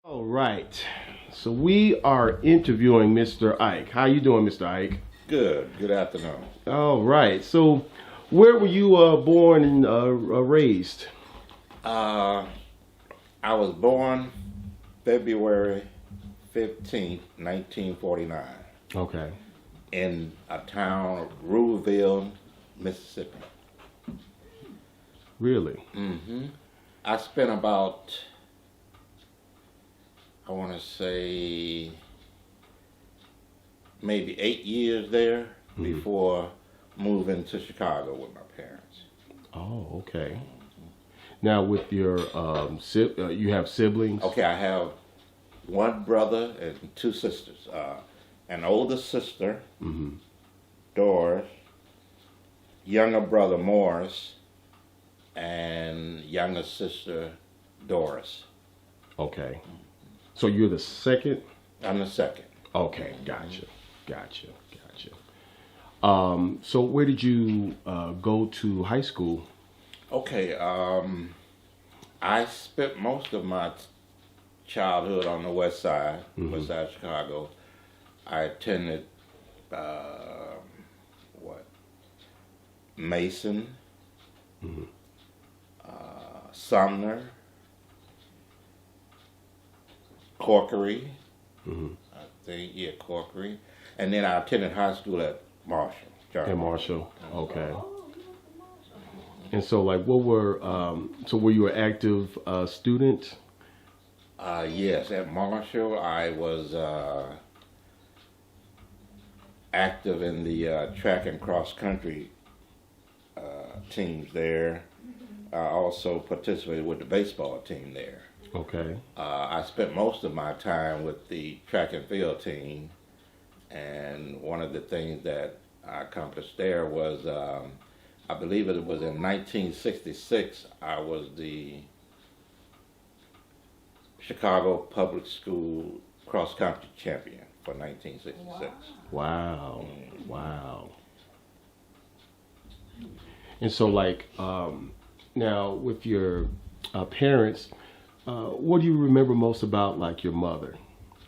All right. So we are interviewing Mr. Ike. How you doing, Mr. Ike? Good. Good afternoon. All right. So where were you born and raised? Uh, I was born February 15th, 1949, Okay. in a town of Ruleville, Mississippi. Really? I spent about, I want to say, maybe 8 years there before moving to Chicago with my parents. Oh, okay. Now with your you have siblings? Okay, I have one brother and two sisters. An older sister, Doris, younger brother Morris, and younger sister Doris. Okay. So you're the second? I'm the second. Okay, gotcha. So where did you go to high school? Okay, I spent most of my childhood on the west side of Chicago. I attended what Mason, Sumner, Corkery. I think Corkery, and then I attended high school at Marshall. In Marshall. Okay. And so, like, what were so were you an active student? Yes, at Marshall, I was active in the track and cross country teams there. I also participated with the baseball team there. Okay. I spent most of my time with the track and field team, and one of the things that I accomplished there was, I believe it was in 1966, I was the Chicago Public School cross country champion for 1966. Wow. Wow. And so, like, now with your parents, what do you remember most about, like, your mother?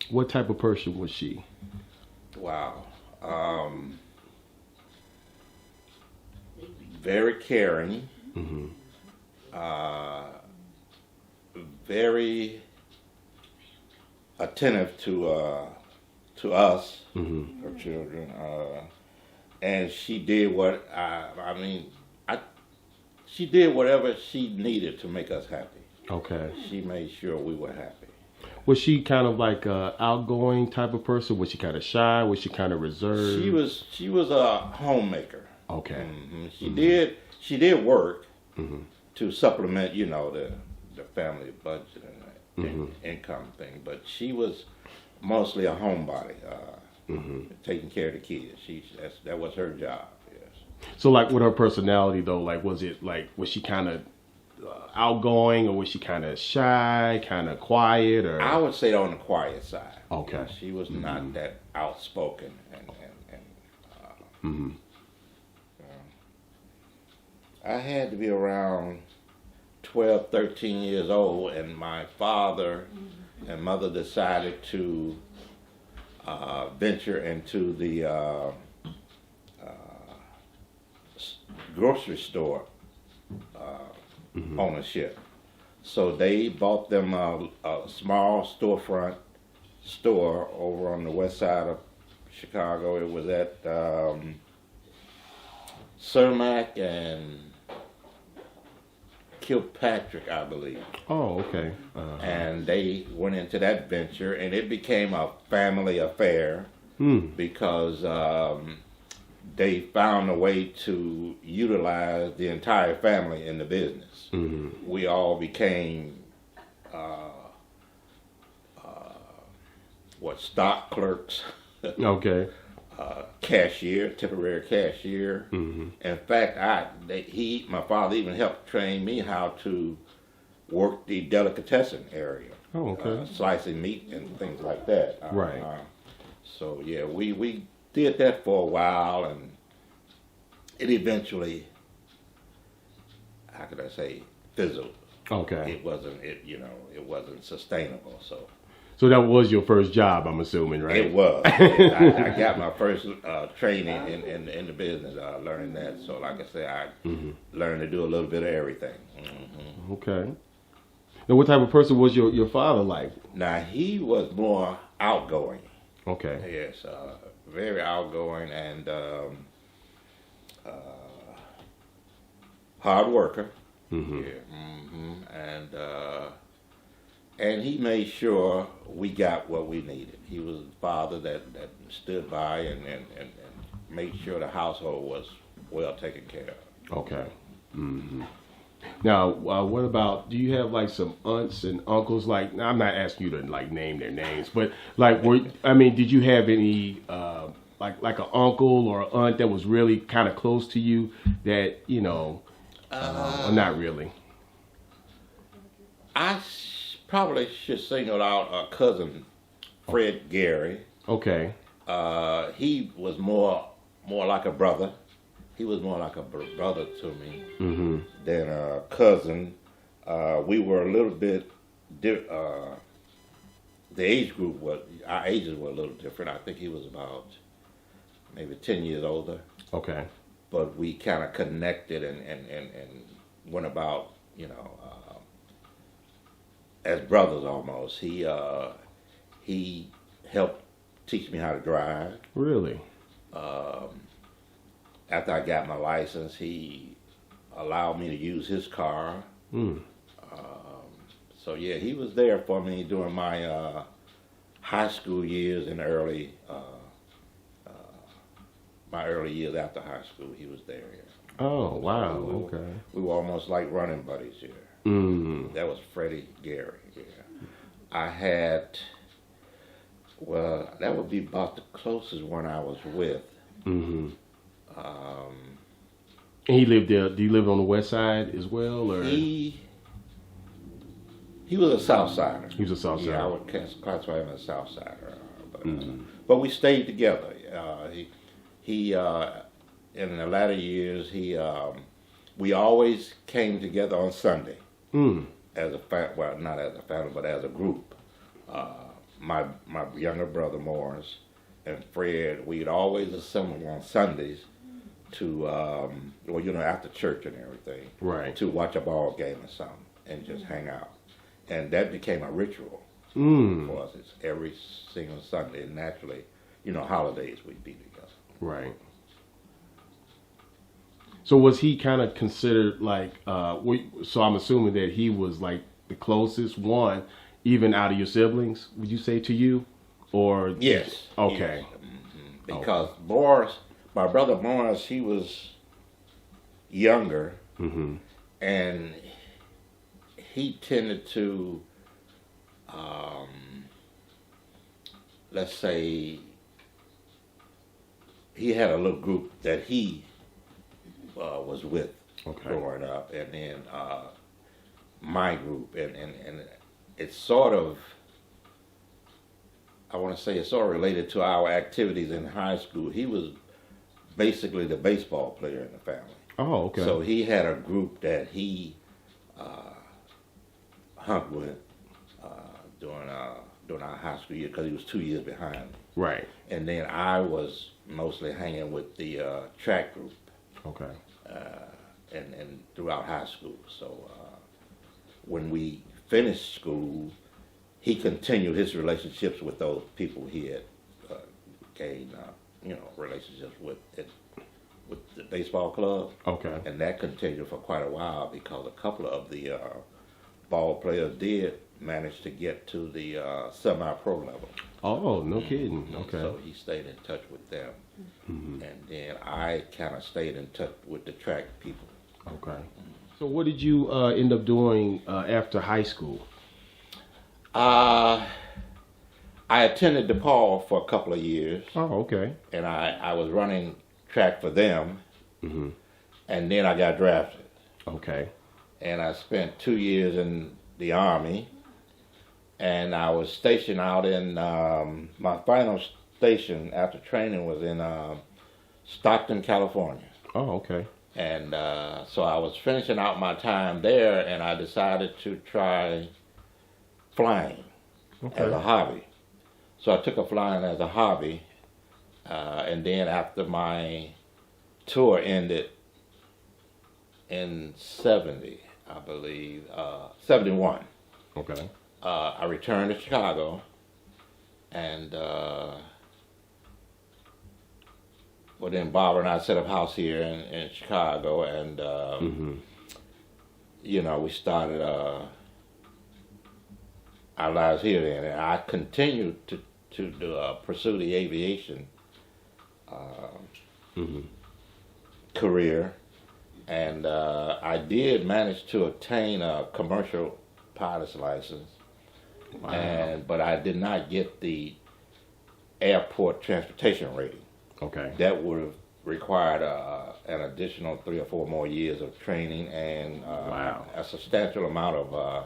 What type of person was she? Wow. Very caring, very attentive to us, her children, and she did she did whatever she needed to make us happy. Okay. She made sure we were happy. Was she kind of like a outgoing type of person? Was she kind of shy? Was she kind of reserved? She was a homemaker. Okay. She did work to supplement, the family budget and income thing, but she was mostly a homebody, taking care of the kids. That was her job. Yes. So, like, with her personality though, like, was she kind of outgoing, or was she kind of shy, kind of quiet, or? I would say on the quiet side. Okay. She was not that outspoken I had to be around 12, 13 years old, and my father and mother decided to venture into the grocery store ownership. So they bought them a small storefront store over on the west side of Chicago. It was at Cermak and Kilpatrick, I believe. Oh, okay. And they went into that venture, and it became a family affair because they found a way to utilize the entire family in the business. We all became stock clerks, cashier, temporary cashier. In fact, my father even helped train me how to work the delicatessen area. Oh, okay. Slicing meat and things like that. Right. So yeah, we did that for a while, and it eventually, how could I say, fizzled. Okay. It wasn't sustainable. So So that was your first job, I'm assuming, right? It was. I got my first training in the business, learning that. So, like I said, I learned to do a little bit of everything. Okay. Now, what type of person was your father like? Now, he was more outgoing. Okay. Yes, very outgoing and hard worker. And he made sure we got what we needed. He was a father that stood by and made sure the household was well taken care of. Okay. Now, what about? Do you have like some aunts and uncles? Like, now, I'm not asking you to like name their names, but like, did you have any like an uncle or an aunt that was really kind of close to you that or not really? Probably should single out a cousin, Fred Gary. Okay. He was more like a brother. He was more like a brother to me than a cousin. We were a little bit. The age group our ages were a little different. I think he was about maybe 10 years older. Okay. But we kind of connected and went about, as brothers almost. He helped teach me how to drive. Really? After I got my license, he allowed me to use his car. So yeah, he was there for me during my high school years and my early years after high school. He was there. Yeah. Oh wow! So okay. We were almost like running buddies here. That was Freddie Gary. Yeah. I had, that would be about the closest one I was with. And he lived there. Do you live on the west side as well, or he was a South Sider. He was a South Sider. Yeah, I would classify him as a South Sider. But we stayed together. He in the latter years, we always came together on Sunday. As not as a family, but as a group. My younger brother Morris and Fred, we'd always assemble on Sundays to, after church and everything, right, to watch a ball game or something and just hang out. And that became a ritual for us. It's every single Sunday, and naturally, holidays we'd be together. Right. So was he kind of considered like, so I'm assuming that he was like the closest one, even out of your siblings, would you say, to you? Or yes. Okay. Yes. Because Morris, my brother Morris, he was younger, and he tended to, let's say, he had a little group that he was with growing up, and then my group, and it's sort of, I want to say it's sort of related to our activities in high school. He was basically the baseball player in the family. Oh, okay. So he had a group that he hung with during our high school year, because he was 2 years behind me. Right. And then I was mostly hanging with the track group. Okay. And throughout high school. So when we finished school, he continued his relationships with those people he had gained, relationships with the baseball club. Okay. And that continued for quite a while, because a couple of the ball players did manage to get to the semi-pro level. Oh, no kidding. Okay. So he stayed in touch with them. And then I kind of stayed in touch with the track people. Okay. So what did you end up doing after high school? I attended DePaul for a couple of years. Oh, okay. And I was running track for them. And then I got drafted. Okay. And I spent 2 years in the Army. And I was stationed out in, my final station after training was in Stockton, California. Oh, okay. And so I was finishing out my time there, and I decided to try flying. as a hobby. So I took up flying as a hobby, and then after my tour ended in 70, I believe, 71, Okay. I returned to Chicago, and well, then Barbara and I set up house here in Chicago, and you know, we started our lives here then, and I continued to pursue the aviation career, and I did manage to obtain a commercial pilot's license, but I did not get the airport transportation rating. Okay. That would have required an additional 3 or 4 more years of training and a substantial amount of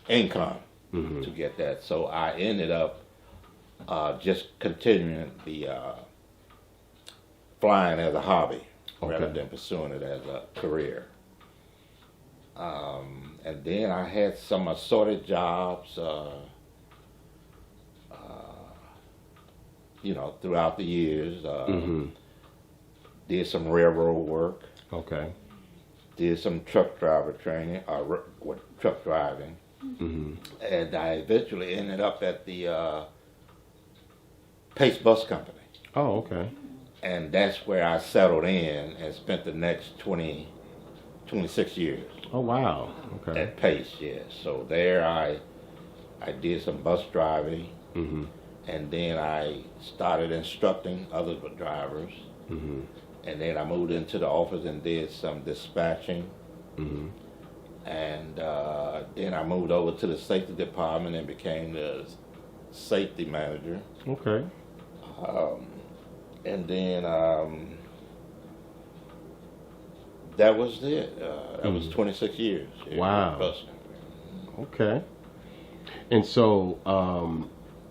income to get that. So I ended up just continuing the flying as a hobby rather than pursuing it as a career. And then I had some assorted jobs, you know, throughout the years. Did some railroad work. Okay. Did some truck driver training, truck driving. And I eventually ended up at the Pace Bus Company. Oh, okay. And that's where I settled in and spent the next 26 years. Oh, wow. Okay. At Pace, yes. So there I did some bus driving, and then I started instructing other drivers, and then I moved into the office and did some dispatching, and then I moved over to the safety department and became the safety manager. Okay. And then that was it. That was 26 years. Wow. Okay. And so,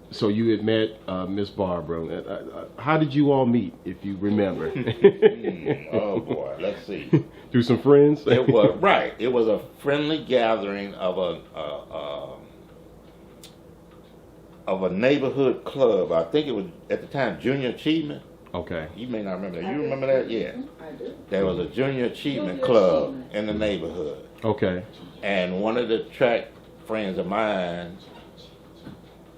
so you had met Miss Barbara. How did you all meet, if you remember? Oh boy, let's see. Through some friends? It was right. It was a friendly gathering of a neighborhood club. I think it was at the time Junior Achievement. Okay. You may not remember that. You remember that? Yeah. I do. There was a Junior Achievement Club in the neighborhood. Okay. And one of the track friends of mine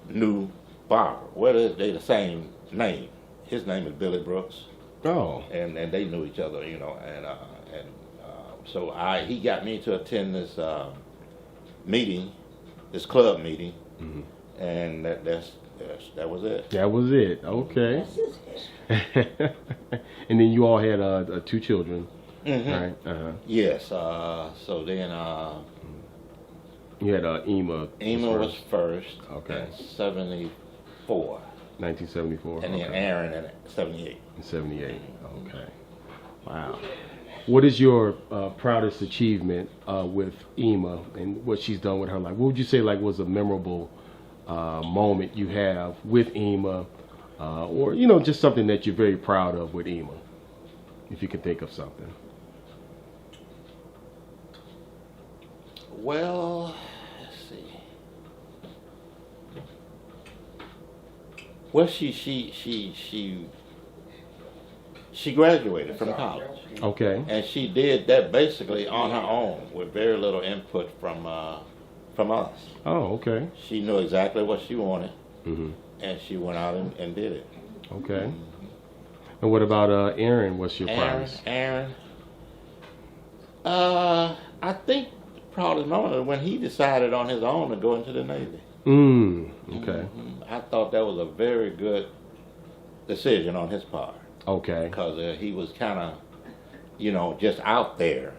knew Barbara. Well, they the same name. His name is Billy Brooks. Oh. And they knew each other, you know. So he got me to attend this meeting, this club meeting, and that was it. That was it. Okay. And then you all had 2 children, right? Yes. So then you had Ema. Ema was first. Okay. In 74. 1974. And then Aaron in 78. 78. Okay. Wow. What is your proudest achievement with Ema and what she's done with her life? What would you say was a memorable moment you have with Ema, or just something that you're very proud of with Ema, if you can think of something? Well, let's see. Well, she graduated from college. Okay. And she did that basically on her own with very little input from us. Oh, okay. She knew exactly what she wanted, and she went out and did it. Okay. And what about Aaron? What's your proudest? Aaron. I think the proudest moment was when he decided on his own to go into the Navy. Okay. I thought that was a very good decision on his part. Okay. Because he was kind of, just out there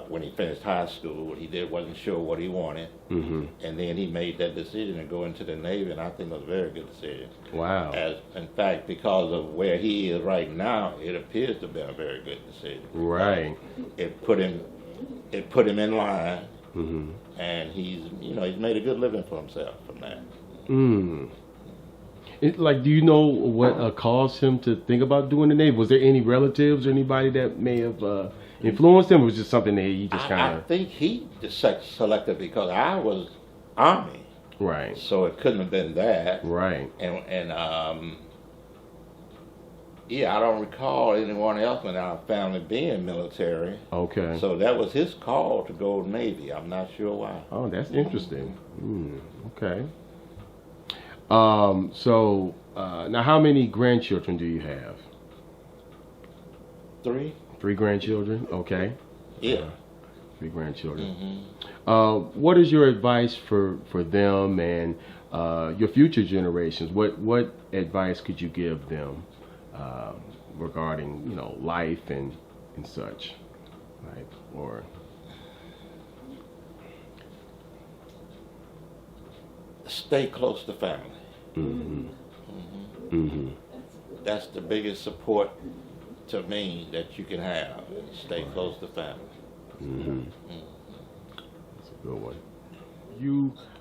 when he finished high school. He wasn't sure what he wanted, and then he made that decision to go into the Navy, and I think it was a very good decision. Wow. In fact, because of where he is right now, it appears to have been a very good decision. Right. It put him in line, and he's made a good living for himself from that. Do you know what caused him to think about doing the Navy? Was there any relatives or anybody that may have influenced him, or was it just something that he just kind I of... think he just selected because I was Army. Right. So it couldn't have been that. Right. And yeah, I don't recall anyone else in our family being military. Okay. So that was his call to go Navy. I'm not sure why. Oh, that's interesting. Okay. So now, how many grandchildren do you have? 3? 3 grandchildren. Okay. Yeah. 3 grandchildren. Mm-hmm. What is your advice for them and your future generations? What advice could you give them regarding life and such, right? Or Stay close to family. mm-hmm. Mm-hmm. Mm-hmm. That's the biggest support to me that you can have. Stay close to family. Mm-hmm. That's a good one.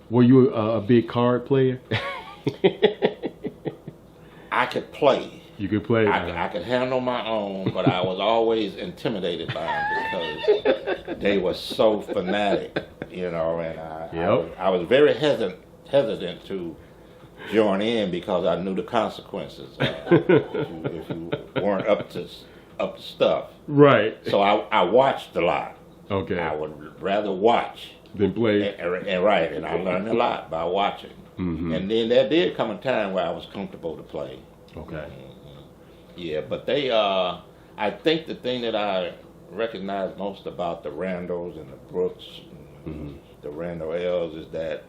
Were you a big card player? I could play. You could play. I could handle my own, but I was always intimidated by them because they were so fanatic, and I was very hesitant to join in because I knew the consequences if you weren't up to stuff. Right. So I watched a lot. Okay. I would rather watch Then play. and I learned a lot by watching. Mm-hmm. And then there did come a time where I was comfortable to play. Okay. Yeah, but they, I think the thing that I recognize most about the Randalls and the Brooks, the Randall L's, is that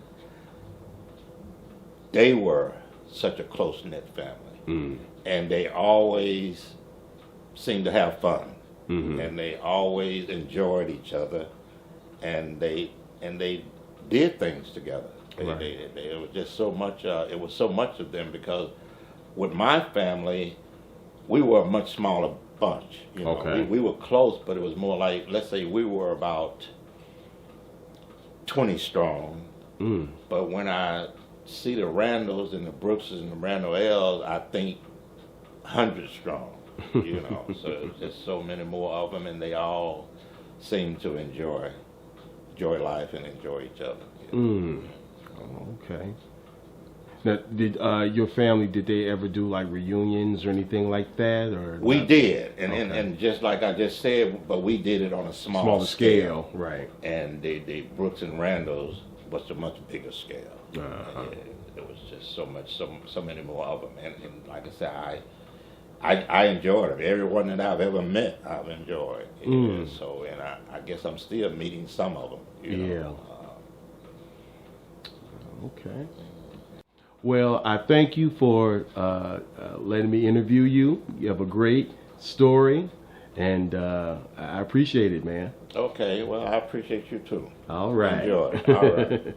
they were such a close-knit family. And they always seemed to have fun. And they always enjoyed each other. And they did things together. It was just so much, it was so much of them because with my family, we were a much smaller bunch. Okay. We were close, but it was more like, let's say we were about 20 strong. But when I see the Randalls and the Brookses and the Randall L's, I think 100 strong. So it's just so many more of them, and they all seem to enjoy life and enjoy each other. Okay. Now, did your family, did they ever do like reunions or anything like that? Or we did, Okay. and just like I just said, but we did it on a smaller scale, right? And the Brooks and Randalls was a much bigger scale. There was just so many more of them, and like I said, I enjoyed them. Everyone that I've ever met, I've enjoyed. So, and I guess I'm still meeting some of them. Yeah. Okay. Well, I thank you for letting me interview you. You have a great story, and I appreciate it, man. Okay, well, I appreciate you too. All right. Enjoy. All right.